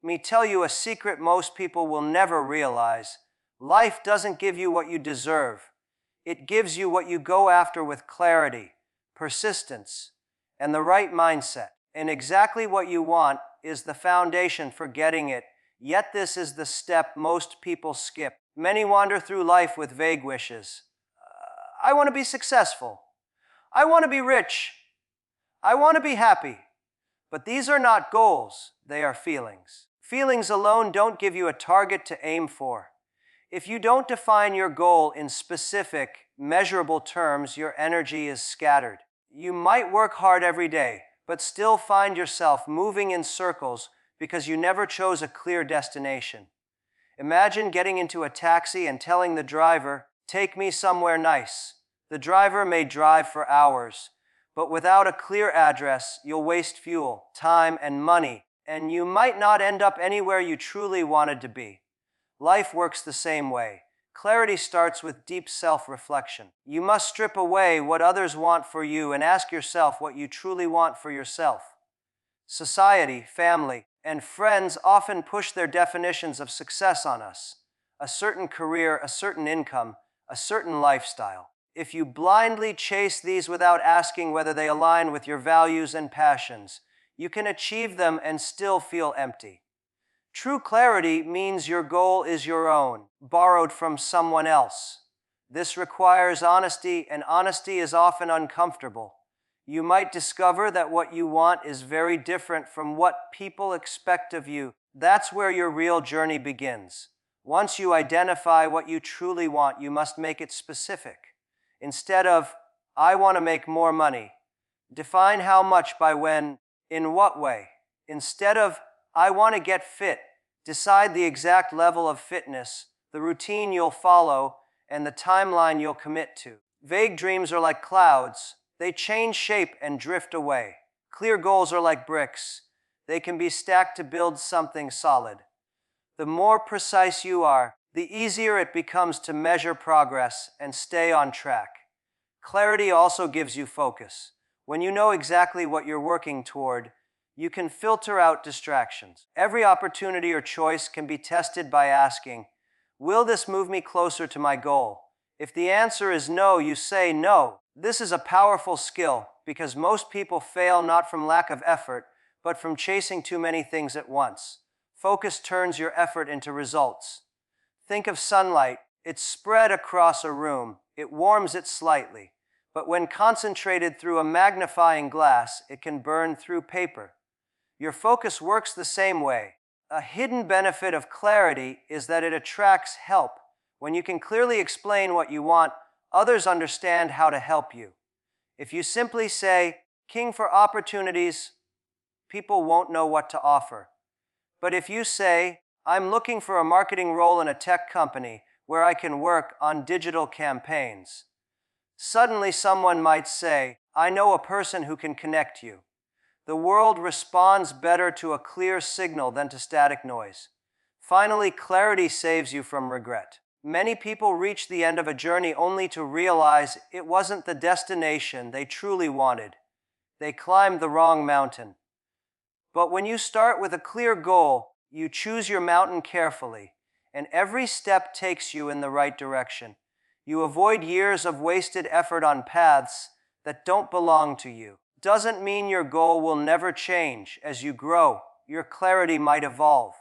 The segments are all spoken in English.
me tell you a secret most people will never realize. Life doesn't give you what you deserve. It gives you what you go after with clarity, persistence, and the right mindset. And exactly what you want is the foundation for getting it, yet this is the step most people skip. Many wander through life with vague wishes. I want to be successful. I want to be rich. I want to be happy. But these are not goals, they are feelings. Feelings alone don't give you a target to aim for. If you don't define your goal in specific, measurable terms, your energy is scattered. You might work hard every day, but still find yourself moving in circles because you never chose a clear destination. Imagine getting into a taxi and telling the driver, "Take me somewhere nice." The driver may drive for hours, but without a clear address, you'll waste fuel, time, and money, and you might not end up anywhere you truly wanted to be. Life works the same way. Clarity starts with deep self-reflection. You must strip away what others want for you and ask yourself what you truly want for yourself. Society, family, and friends often push their definitions of success on us. A certain career, a certain income, a certain lifestyle. If you blindly chase these without asking whether they align with your values and passions, you can achieve them and still feel empty. True clarity means your goal is your own, borrowed from someone else. This requires honesty, and honesty is often uncomfortable. You might discover that what you want is very different from what people expect of you. That's where your real journey begins. Once you identify what you truly want, you must make it specific. Instead of, "I want to make more money," define how much, by when, in what way. Instead of, "I want to get fit," decide the exact level of fitness, the routine you'll follow, and the timeline you'll commit to. Vague dreams are like clouds. They change shape and drift away. Clear goals are like bricks. They can be stacked to build something solid. The more precise you are, the easier it becomes to measure progress and stay on track. Clarity also gives you focus. When you know exactly what you're working toward, you can filter out distractions. Every opportunity or choice can be tested by asking, "Will this move me closer to my goal?" If the answer is no, you say no. This is a powerful skill because most people fail not from lack of effort, but from chasing too many things at once. Focus turns your effort into results. Think of sunlight. It's spread across a room. It warms it slightly. But when concentrated through a magnifying glass, it can burn through paper. Your focus works the same way. A hidden benefit of clarity is that it attracts help. When you can clearly explain what you want, others understand how to help you. If you simply say, "King for opportunities," people won't know what to offer. But if you say, "I'm looking for a marketing role in a tech company where I can work on digital campaigns," suddenly someone might say, "I know a person who can connect you." The world responds better to a clear signal than to static noise. Finally, clarity saves you from regret. Many people reach the end of a journey only to realize it wasn't the destination they truly wanted. They climbed the wrong mountain. But when you start with a clear goal, you choose your mountain carefully, and every step takes you in the right direction. You avoid years of wasted effort on paths that don't belong to you. Doesn't mean your goal will never change. As you grow, your clarity might evolve.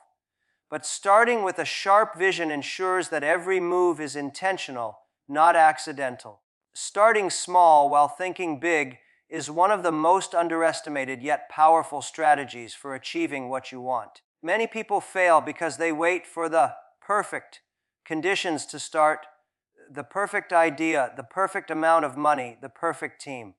But starting with a sharp vision ensures that every move is intentional, not accidental. Starting small while thinking big is one of the most underestimated yet powerful strategies for achieving what you want. Many people fail because they wait for the perfect conditions to start, the perfect idea, the perfect amount of money, the perfect team.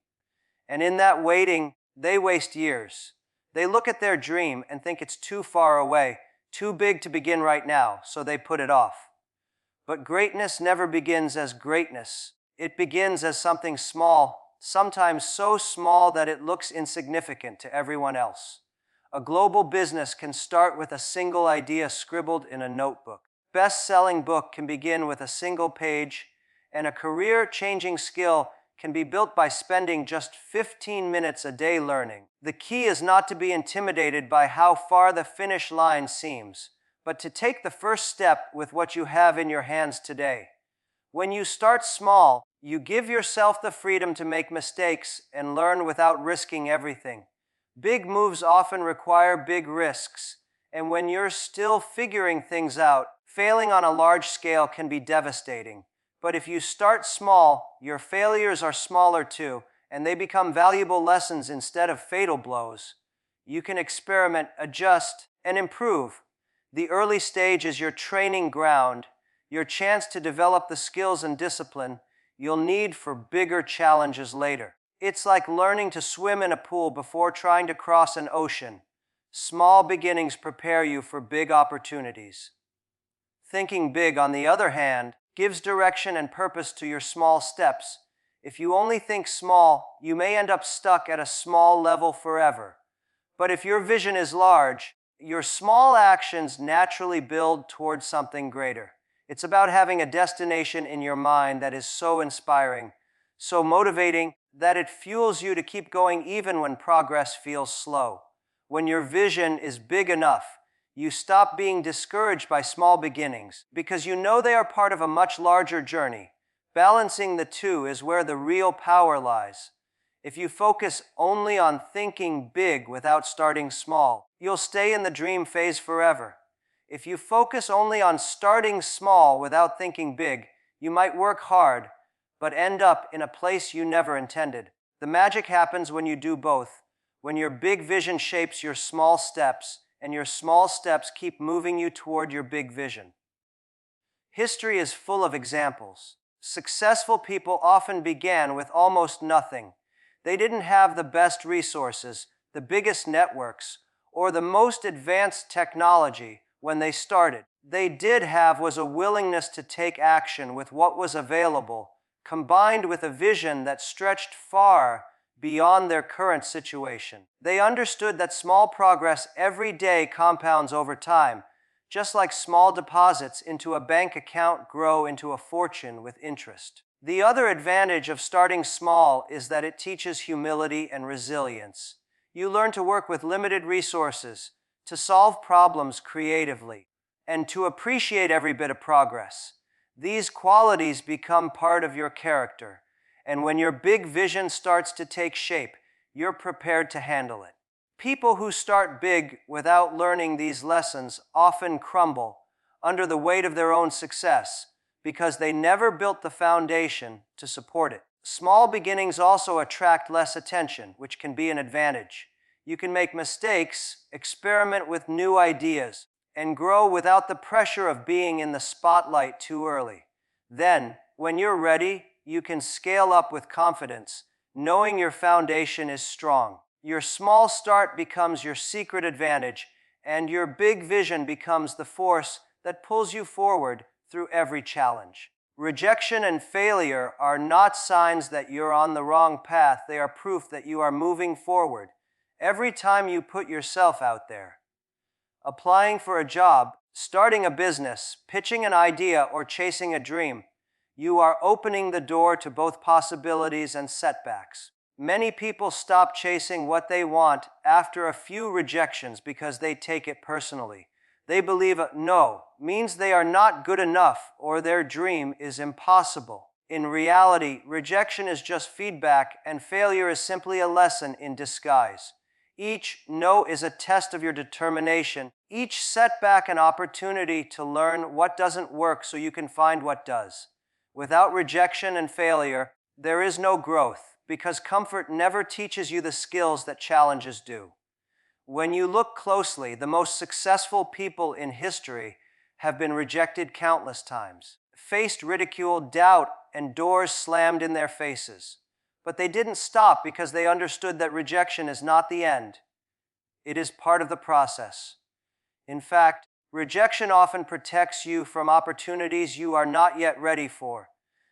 And in that waiting, they waste years. They look at their dream and think it's too far away, too big to begin right now, so they put it off. But greatness never begins as greatness. It begins as something small, sometimes so small that it looks insignificant to everyone else. A global business can start with a single idea scribbled in a notebook. Best-selling book can begin with a single page, and a career-changing skill can be built by spending just 15 minutes a day learning. The key is not to be intimidated by how far the finish line seems, but to take the first step with what you have in your hands today. When you start small, you give yourself the freedom to make mistakes and learn without risking everything. Big moves often require big risks, and when you're still figuring things out, failing on a large scale can be devastating. But if you start small, your failures are smaller too, and they become valuable lessons instead of fatal blows. You can experiment, adjust, and improve. The early stage is your training ground, your chance to develop the skills and discipline you'll need for bigger challenges later. It's like learning to swim in a pool before trying to cross an ocean. Small beginnings prepare you for big opportunities. Thinking big, on the other hand, gives direction and purpose to your small steps. If you only think small, you may end up stuck at a small level forever. But if your vision is large, your small actions naturally build towards something greater. It's about having a destination in your mind that is so inspiring, so motivating, that it fuels you to keep going even when progress feels slow. When your vision is big enough, you stop being discouraged by small beginnings because you know they are part of a much larger journey. Balancing the two is where the real power lies. If you focus only on thinking big without starting small, you'll stay in the dream phase forever. If you focus only on starting small without thinking big, you might work hard, but end up in a place you never intended. The magic happens when you do both, when your big vision shapes your small steps, and your small steps keep moving you toward your big vision. History is full of examples. Successful people often began with almost nothing. They didn't have the best resources, the biggest networks, or the most advanced technology when they started. They did have was a willingness to take action with what was available, combined with a vision that stretched far beyond their current situation. They understood that small progress every day compounds over time, just like small deposits into a bank account grow into a fortune with interest. The other advantage of starting small is that it teaches humility and resilience. You learn to work with limited resources, to solve problems creatively, and to appreciate every bit of progress. These qualities become part of your character, and when your big vision starts to take shape, you're prepared to handle it. People who start big without learning these lessons often crumble under the weight of their own success because they never built the foundation to support it. Small beginnings also attract less attention, which can be an advantage. You can make mistakes, experiment with new ideas, and grow without the pressure of being in the spotlight too early. Then, when you're ready, you can scale up with confidence, knowing your foundation is strong. Your small start becomes your secret advantage, and your big vision becomes the force that pulls you forward through every challenge. Rejection and failure are not signs that you're on the wrong path. They are proof that you are moving forward. Every time you put yourself out there, applying for a job, starting a business, pitching an idea, or chasing a dream, you are opening the door to both possibilities and setbacks. Many people stop chasing what they want after a few rejections because they take it personally. They believe a no means they are not good enough or their dream is impossible. In reality, rejection is just feedback, and failure is simply a lesson in disguise. Each no is a test of your determination, each setback an opportunity to learn what doesn't work so you can find what does. Without rejection and failure, there is no growth, because comfort never teaches you the skills that challenges do. When you look closely, the most successful people in history have been rejected countless times, faced ridicule, doubt, and doors slammed in their faces. But they didn't stop because they understood that rejection is not the end. It is part of the process. In fact, rejection often protects you from opportunities you are not yet ready for.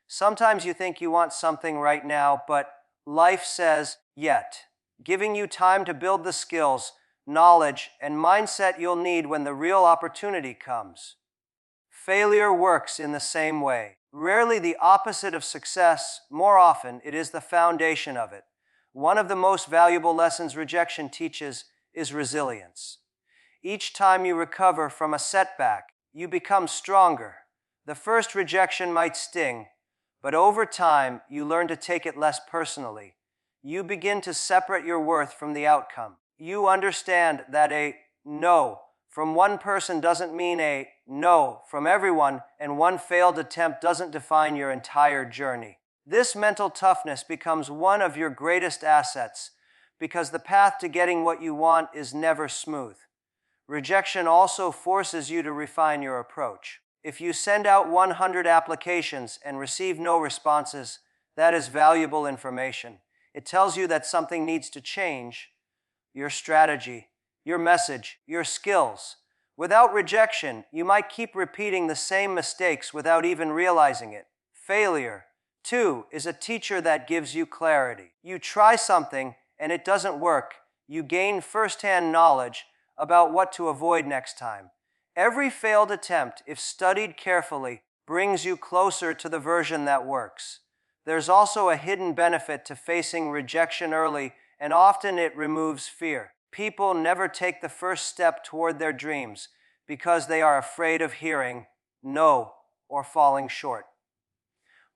Sometimes you think you want something right now, but life says yet, giving you time to build the skills, knowledge, and mindset you'll need when the real opportunity comes. Failure works in the same way. Rarely the opposite of success, more often it is the foundation of it. One of the most valuable lessons rejection teaches is resilience. Each time you recover from a setback, you become stronger. The first rejection might sting, but over time, you learn to take it less personally. You begin to separate your worth from the outcome. You understand that a no from one person doesn't mean a no from everyone, and one failed attempt doesn't define your entire journey. This mental toughness becomes one of your greatest assets, because the path to getting what you want is never smooth. Rejection also forces you to refine your approach. If you send out 100 applications and receive no responses, that is valuable information. It tells you that something needs to change: your strategy, your message, your skills. Without rejection, you might keep repeating the same mistakes without even realizing it. Failure, too, is a teacher that gives you clarity. You try something and it doesn't work. You gain first-hand knowledge about what to avoid next time. Every failed attempt, if studied carefully, brings you closer to the version that works. There's also a hidden benefit to facing rejection early, and often it removes fear. People never take the first step toward their dreams because they are afraid of hearing no or falling short.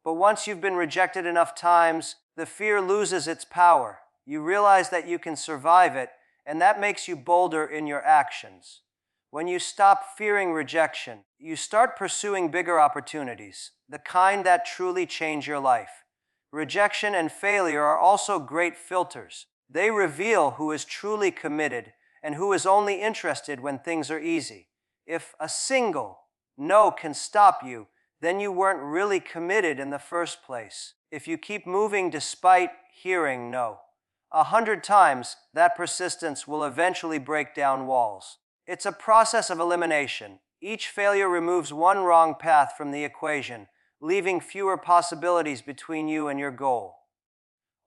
But once you've been rejected enough times, the fear loses its power. You realize that you can survive it, and that makes you bolder in your actions. When you stop fearing rejection, you start pursuing bigger opportunities, the kind that truly change your life. Rejection and failure are also great filters. They reveal who is truly committed and who is only interested when things are easy. If a single no can stop you, then you weren't really committed in the first place. If you keep moving despite hearing no 100 times, that persistence will eventually break down walls. It's a process of elimination. Each failure removes one wrong path from the equation, leaving fewer possibilities between you and your goal.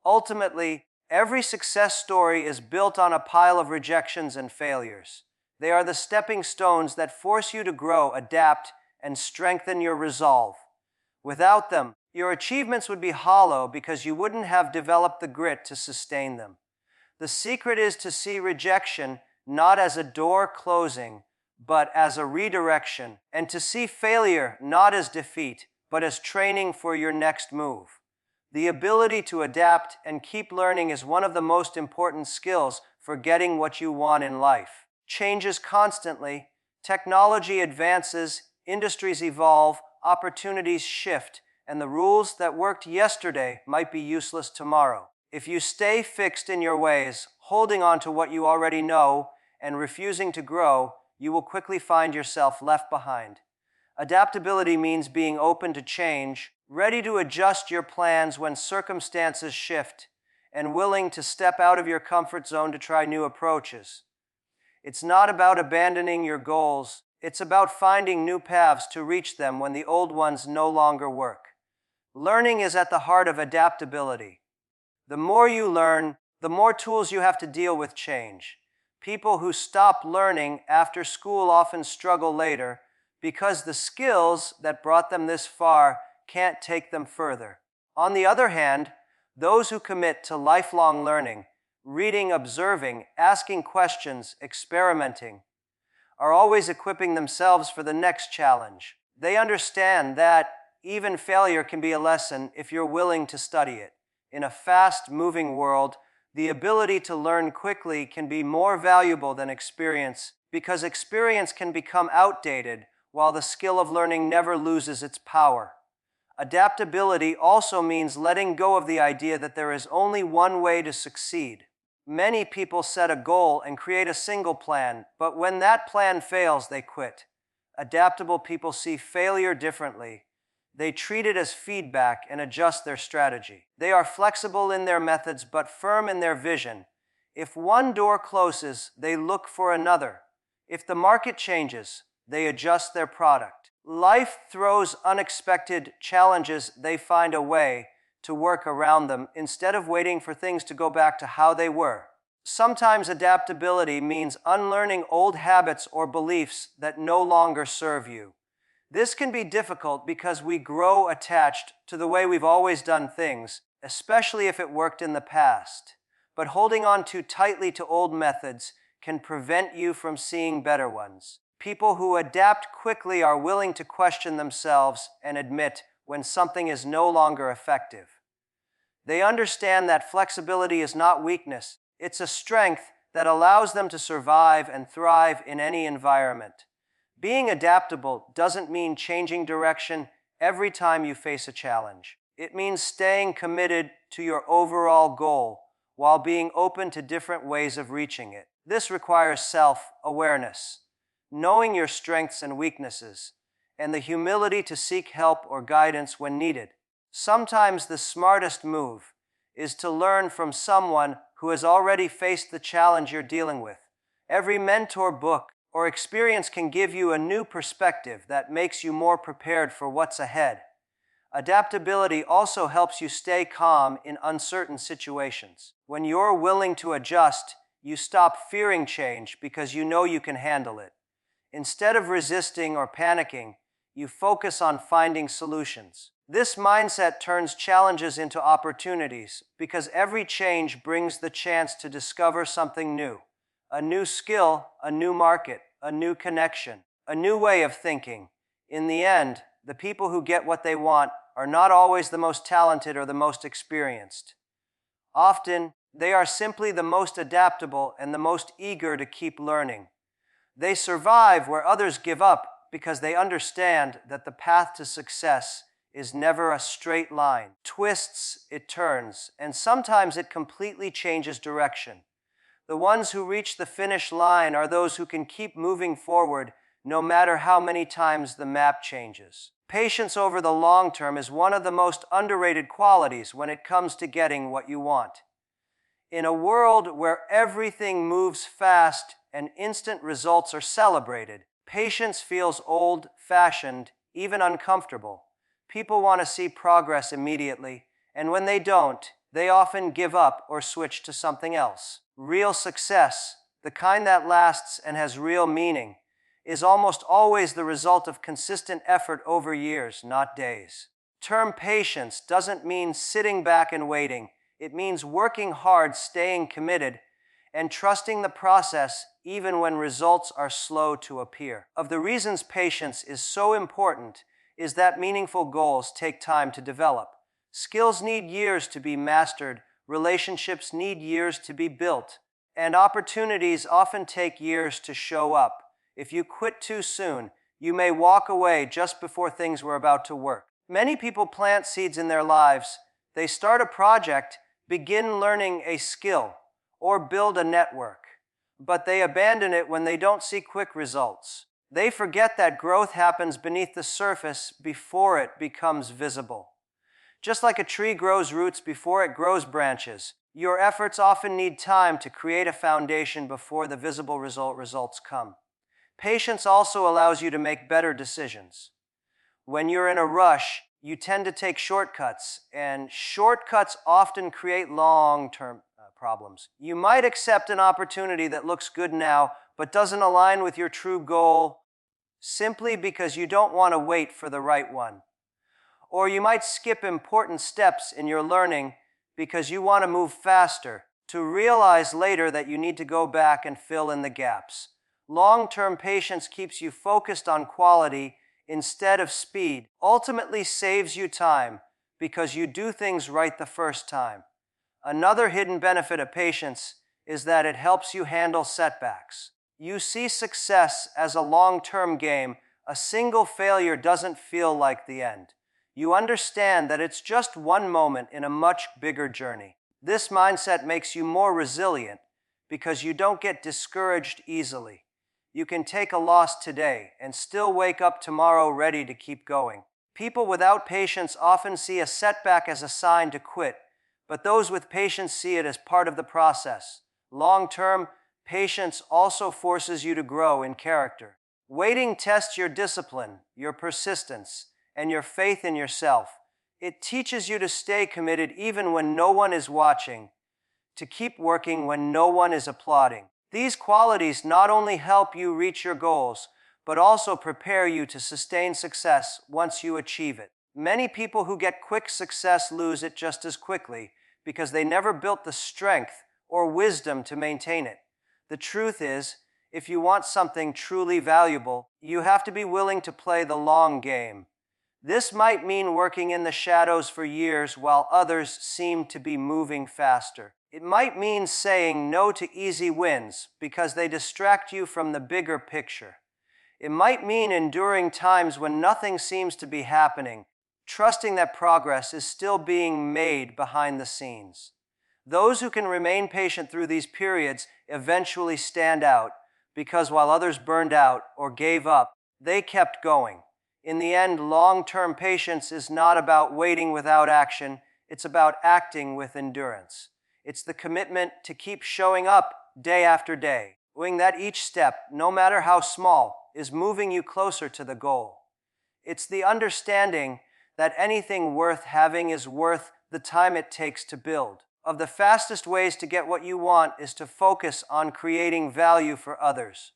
Ultimately, every success story is built on a pile of rejections and failures. They are the stepping stones that force you to grow, adapt, and strengthen your resolve. Without them, your achievements would be hollow because you wouldn't have developed the grit to sustain them. The secret is to see rejection not as a door closing, but as a redirection, and to see failure not as defeat, but as training for your next move. The ability to adapt and keep learning is one of the most important skills for getting what you want in life. Changes constantly, technology advances, industries evolve, opportunities shift, and the rules that worked yesterday might be useless tomorrow. If you stay fixed in your ways, holding on to what you already know, and refusing to grow, you will quickly find yourself left behind. Adaptability means being open to change, ready to adjust your plans when circumstances shift, and willing to step out of your comfort zone to try new approaches. It's not about abandoning your goals, it's about finding new paths to reach them when the old ones no longer work. Learning is at the heart of adaptability. The more you learn, the more tools you have to deal with change. People who stop learning after school often struggle later because the skills that brought them this far can't take them further. On the other hand, those who commit to lifelong learning, reading, observing, asking questions, experimenting, are always equipping themselves for the next challenge. They understand that even failure can be a lesson if you're willing to study it. In a fast-moving world, the ability to learn quickly can be more valuable than experience, because experience can become outdated while the skill of learning never loses its power. Adaptability also means letting go of the idea that there is only one way to succeed. Many people set a goal and create a single plan, but when that plan fails, they quit. Adaptable people see failure differently. They treat it as feedback and adjust their strategy. They are flexible in their methods but firm in their vision. If one door closes, they look for another. If the market changes, they adjust their product. Life throws unexpected challenges. They find a way to work around them instead of waiting for things to go back to how they were. Sometimes adaptability means unlearning old habits or beliefs that no longer serve you. This can be difficult because we grow attached to the way we've always done things, especially if it worked in the past. But holding on too tightly to old methods can prevent you from seeing better ones. People who adapt quickly are willing to question themselves and admit when something is no longer effective. They understand that flexibility is not weakness, it's a strength that allows them to survive and thrive in any environment. Being adaptable doesn't mean changing direction every time you face a challenge. It means staying committed to your overall goal while being open to different ways of reaching it. This requires self-awareness, knowing your strengths and weaknesses, and the humility to seek help or guidance when needed. Sometimes the smartest move is to learn from someone who has already faced the challenge you're dealing with. Every mentor, book, or experience can give you a new perspective that makes you more prepared for what's ahead. Adaptability also helps you stay calm in uncertain situations. When you're willing to adjust, you stop fearing change because you know you can handle it. Instead of resisting or panicking, you focus on finding solutions. This mindset turns challenges into opportunities because every change brings the chance to discover something new. A new skill, a new market, a new connection, a new way of thinking. In the end, the people who get what they want are not always the most talented or the most experienced. Often, they are simply the most adaptable and the most eager to keep learning. They survive where others give up because they understand that the path to success is never a straight line. Twists, it turns, and sometimes it completely changes direction. The ones who reach the finish line are those who can keep moving forward no matter how many times the map changes. Patience over the long term is one of the most underrated qualities when it comes to getting what you want. In a world where everything moves fast and instant results are celebrated, patience feels old-fashioned, even uncomfortable. People want to see progress immediately, and when they don't, they often give up or switch to something else. Real success, the kind that lasts and has real meaning, is almost always the result of consistent effort over years, not days. Term patience doesn't mean sitting back and waiting. It means working hard, staying committed, and trusting the process even when results are slow to appear. Of the reasons patience is so important is that meaningful goals take time to develop. Skills need years to be mastered, relationships need years to be built, and opportunities often take years to show up. If you quit too soon, you may walk away just before things were about to work. Many people plant seeds in their lives. They start a project, begin learning a skill, or build a network, but they abandon it when they don't see quick results. They forget that growth happens beneath the surface before it becomes visible. Just like a tree grows roots before it grows branches, your efforts often need time to create a foundation before the visible results come. Patience also allows you to make better decisions. When you're in a rush, you tend to take shortcuts, and shortcuts often create long-term problems. You might accept an opportunity that looks good now, but doesn't align with your true goal simply because you don't want to wait for the right one. Or you might skip important steps in your learning because you want to move faster, to realize later that you need to go back and fill in the gaps. Long-term patience keeps you focused on quality instead of speed, ultimately saves you time because you do things right the first time. Another hidden benefit of patience is that it helps you handle setbacks. You see success as a long-term game. A single failure doesn't feel like the end. You understand that it's just one moment in a much bigger journey. This mindset makes you more resilient because you don't get discouraged easily. You can take a loss today and still wake up tomorrow ready to keep going. People without patience often see a setback as a sign to quit, but those with patience see it as part of the process. Long-term, patience also forces you to grow in character. Waiting tests your discipline, your persistence, and your faith in yourself. It teaches you to stay committed even when no one is watching, to keep working when no one is applauding. These qualities not only help you reach your goals, but also prepare you to sustain success once you achieve it. Many people who get quick success lose it just as quickly because they never built the strength or wisdom to maintain it. The truth is, if you want something truly valuable, you have to be willing to play the long game. This might mean working in the shadows for years while others seem to be moving faster. It might mean saying no to easy wins because they distract you from the bigger picture. It might mean enduring times when nothing seems to be happening, trusting that progress is still being made behind the scenes. Those who can remain patient through these periods eventually stand out because while others burned out or gave up, they kept going. In the end, long-term patience is not about waiting without action, it's about acting with endurance. It's the commitment to keep showing up day after day, knowing that each step, no matter how small, is moving you closer to the goal. It's the understanding that anything worth having is worth the time it takes to build. Of the fastest ways to get what you want is to focus on creating value for others.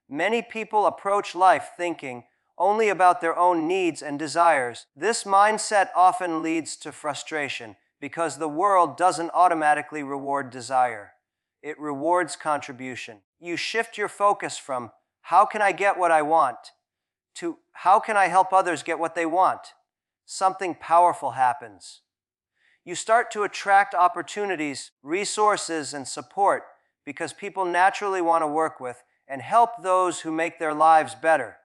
Many people approach life thinking only about their own needs and desires. This mindset often leads to frustration because the world doesn't automatically reward desire. It rewards contribution. You shift your focus from how can I get what I want to how can I help others get what they want. Something powerful happens. You start to attract opportunities, resources, and support because people naturally want to work with and help those who make their lives better.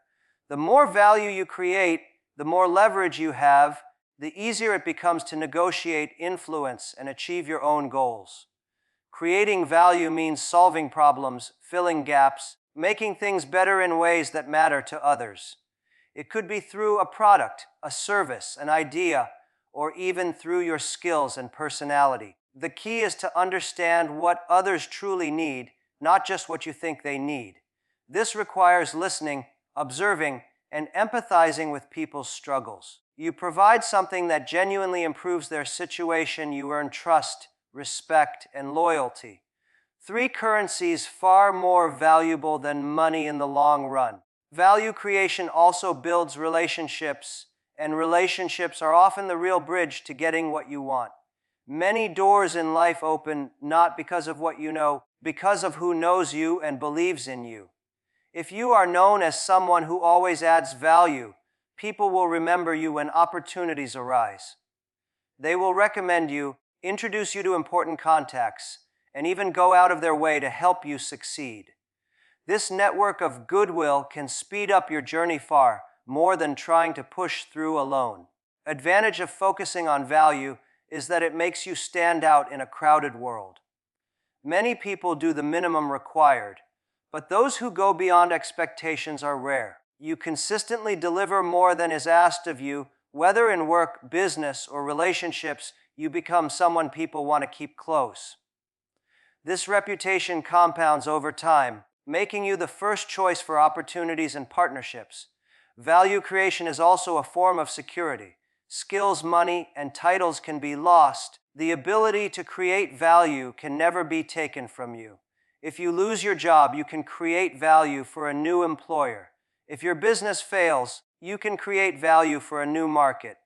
The more value you create, the more leverage you have, the easier it becomes to negotiate, influence, and achieve your own goals. Creating value means solving problems, filling gaps, making things better in ways that matter to others. It could be through a product, a service, an idea, or even through your skills and personality. The key is to understand what others truly need, not just what you think they need. This requires listening, observing, and empathizing with people's struggles. You provide something that genuinely improves their situation, you earn trust, respect, and loyalty. 3 currencies far more valuable than money in the long run. Value creation also builds relationships, and relationships are often the real bridge to getting what you want. Many doors in life open not because of what you know, because of who knows you and believes in you. If you are known as someone who always adds value, people will remember you when opportunities arise. They will recommend you, introduce you to important contacts, and even go out of their way to help you succeed. This network of goodwill can speed up your journey far more than trying to push through alone. Advantage of focusing on value is that it makes you stand out in a crowded world. Many people do the minimum required, but those who go beyond expectations are rare. You consistently deliver more than is asked of you, whether in work, business, or relationships, you become someone people want to keep close. This reputation compounds over time, making you the first choice for opportunities and partnerships. Value creation is also a form of security. Skills, money, and titles can be lost. The ability to create value can never be taken from you. If you lose your job, you can create value for a new employer. If your business fails, you can create value for a new market.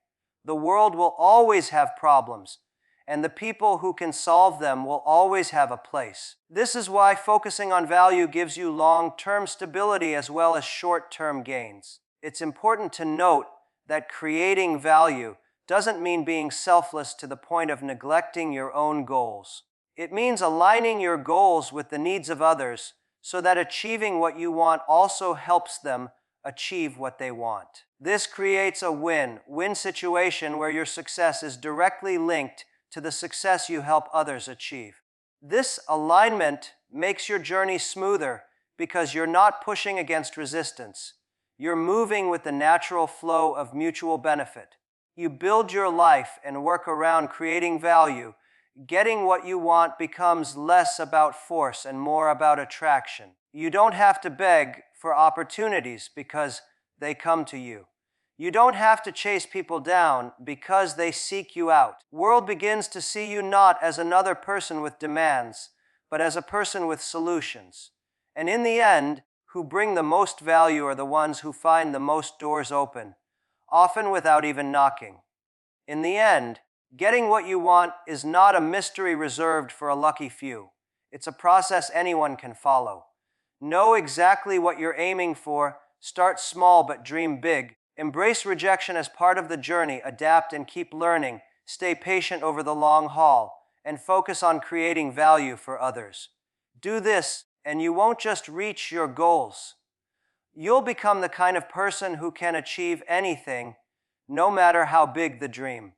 The world will always have problems, and the people who can solve them will always have a place. This is why focusing on value gives you long-term stability as well as short-term gains. It's important to note that creating value doesn't mean being selfless to the point of neglecting your own goals. It means aligning your goals with the needs of others so that achieving what you want also helps them achieve what they want. This creates a win-win situation where your success is directly linked to the success you help others achieve. This alignment makes your journey smoother because you're not pushing against resistance. You're moving with the natural flow of mutual benefit. You build your life and work around creating value. Getting what you want becomes less about force and more about attraction. You don't have to beg for opportunities because they come to you. You don't have to chase people down because they seek you out. The world begins to see you not as another person with demands, but as a person with solutions. And in the end, who bring the most value are the ones who find the most doors open, often without even knocking. In the end, getting what you want is not a mystery reserved for a lucky few. It's a process anyone can follow. Know exactly what you're aiming for, start small but dream big, embrace rejection as part of the journey, adapt and keep learning, stay patient over the long haul, and focus on creating value for others. Do this, and you won't just reach your goals. You'll become the kind of person who can achieve anything, no matter how big the dream.